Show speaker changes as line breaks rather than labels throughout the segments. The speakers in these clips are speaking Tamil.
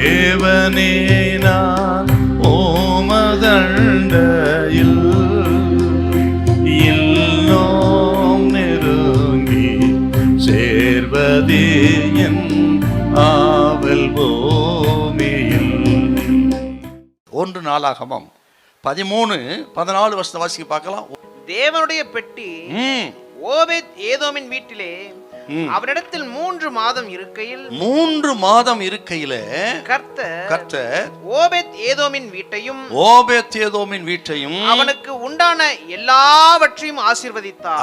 தேவனே நான் ஓமதண்டையில் இன்னும் நெருங்கி சேர்வதே என் ஆவல் பூமியில்.
1 நாளாகமம் 13-14 வருஷத்தை வாசிக்க பார்க்கலாம்.
தேவனுடைய பெட்டி ஓபேத் ஏதோமின் வீட்டிலே அவனிடத்தில் 3 மாதம் இருக்கையில்
3 மாதம் இருக்கையில
கர்த்தர் ஓபேத் ஏதோமின் வீட்டையும் அவனுக்கு உண்டான எல்லாவற்றையும் ஆசீர்வதித்தார்.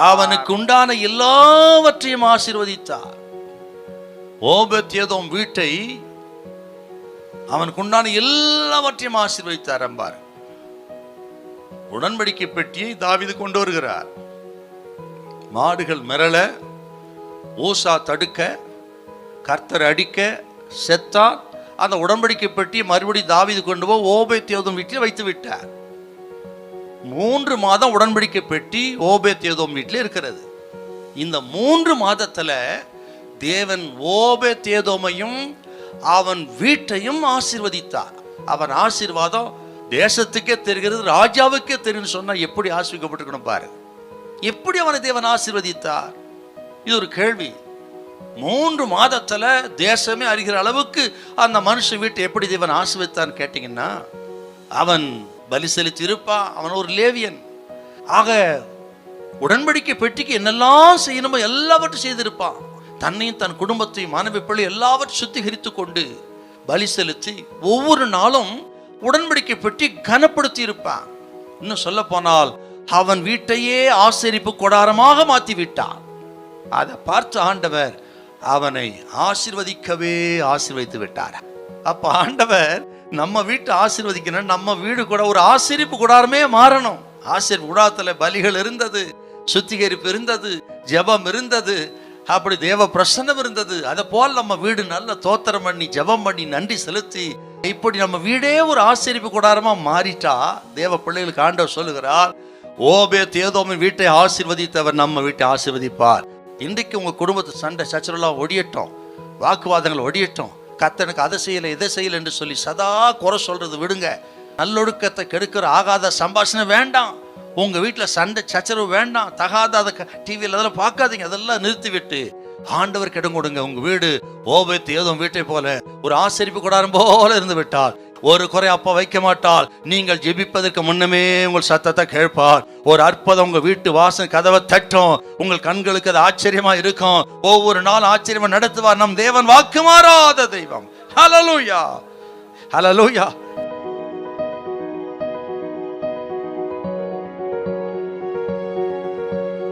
ஓபேத் ஏதோம் வீட்டை அவனுக்கு உண்டான எல்லாவற்றையும் ஆசீர்வதித்தார் என்பார். உடன்படிக்கை பெட்டியை தாவீது கொண்டு வருகிறார். மாடுகள் மிரள, ஊசா தடுக்க, கர்த்தர் அடிக்க, செத்தான். அந்த உடன்படிக்கை பெட்டியை மறுபடியும் தாவீது கொண்டு போய் ஓபேத் ஏதோம் வீட்டில் வைத்து விட்டார். 3 மாதம் உடன்படிக்கை பெட்டி ஓபேத் ஏதோம் வீட்டில் இருக்கிறது. இந்த 3 மாதத்துல தேவன் ஓபேத் ஏதோமையும் அவன் வீட்டையும் ஆசீர்வதித்தார். அவன் ஆசீர்வாதம் தேசத்துக்கே தெரிகிறது, ராஜாவுக்கே தெரியும். சொன்னா எப்படி ஆசீர்வதிக்கப்பட்டிருக்கணும் பாரு. எப்படி அவனை தேவன் ஆசீர்வதித்தார்? இது ஒரு கேள்வி. 3 மாதத்துல தேசமே அறிகிற அளவுக்கு அந்த மனுஷன் வீட்டை எப்படி தேவன் ஆசீர்வதித்தான்னு கேட்டீங்கன்னா, அவன் பலி செலுத்தி இருப்பான். அவன் ஒரு லேவியன். ஆக உடன்படிக்கை பெட்டிக்கு என்னெல்லாம் செய்யணுமோ எல்லாவற்றையும் செய்திருப்பான். தன்னையும் தன் குடும்பத்தையும் மனைவி பிள்ளை எல்லாவற்றையும் சுத்திகரித்து கொண்டு பலி செலுத்தி ஒவ்வொரு நாளும் உடன்படிக்கை பெட்டி கனப்படுத்தி இருப்பான். இன்னும் சொல்ல போனால் அவன் வீட்டையே ஆசரிப்பு கொடாரமாக மாற்றி விட்டான். அதை பார்த்து ஆண்டவர் அவனை ஆசீர்வதித்து விட்டார். அப்ப ஆண்டவர் நம்ம வீட்டை ஆசீர்வதிக்கணும். நம்ம வீடு கூட ஒரு ஆசரிப்பு கொடாரமே மாறணும். ஆசரிப்பு கூடாரத்துல பலிகள் இருந்தது, சுத்திகரிப்பு இருந்தது, ஜெபம் இருந்தது, அப்படி தேவ பிரசன்னம் இருந்தது. அதை போல் நம்ம வீடு நல்ல தோத்திரம் பண்ணி ஜெபம் பண்ணி நன்றி செலுத்தி இப்படி நம்ம வீடே ஒரு ஆசரிப்பு கூடாரமா மாறிட்டா தேவ பிள்ளைகளுக்கு ஆண்டவர் சொல்லுகிறார், ஓபேத் ஏதோமின் வீட்டை ஆசீர்வதித்தவர் நம்ம வீட்டை ஆசீர்வதிப்பார். இன்றைக்கு உங்க குடும்பத்து சண்டை சச்சரவுலாம் ஒடியட்டும், வாக்குவாதங்கள் ஒடியட்டும். கர்த்தனுக்கு அதை செய்யலை இதை செய்யலை என்று சொல்லி சதா குறை சொல்றது விடுங்க. நல்லொழுக்கத்தை கெடுக்கிற ஆகாத சம்பாஷணை வேண்டாம். உங்க வீட்டுல சண்டை சச்சரவு வேண்டாம். தகாத அதை டிவியில் அதெல்லாம் பார்க்காதீங்க. அதெல்லாம் நிறுத்திவிட்டு ஆண்டவர் இடம் கொடுங்க. உங்க வீடு ஓபேத் ஏதோம் வீட்டை போல ஒரு ஆசரிப்பு கூடாரம் போல இருந்து விட்டால் ஒரு குறை அப்பா வைக்க மாட்டால். நீங்கள் ஜெபிப்பதற்கு முன்னமே உங்கள் சத்தத்தை கேட்பார். ஒரு அற்புதம் உங்க வீட்டு வாசல் கதவை தட்டும். உங்கள் கண்களுக்கு அது ஆச்சரியமா இருக்கும். ஒவ்வொரு நாள் ஆச்சரியமா நடத்துவார் நம் தேவன். வாக்கு மாறாத தெய்வம். ஹல்லேலூயா, ஹல்லேலூயா.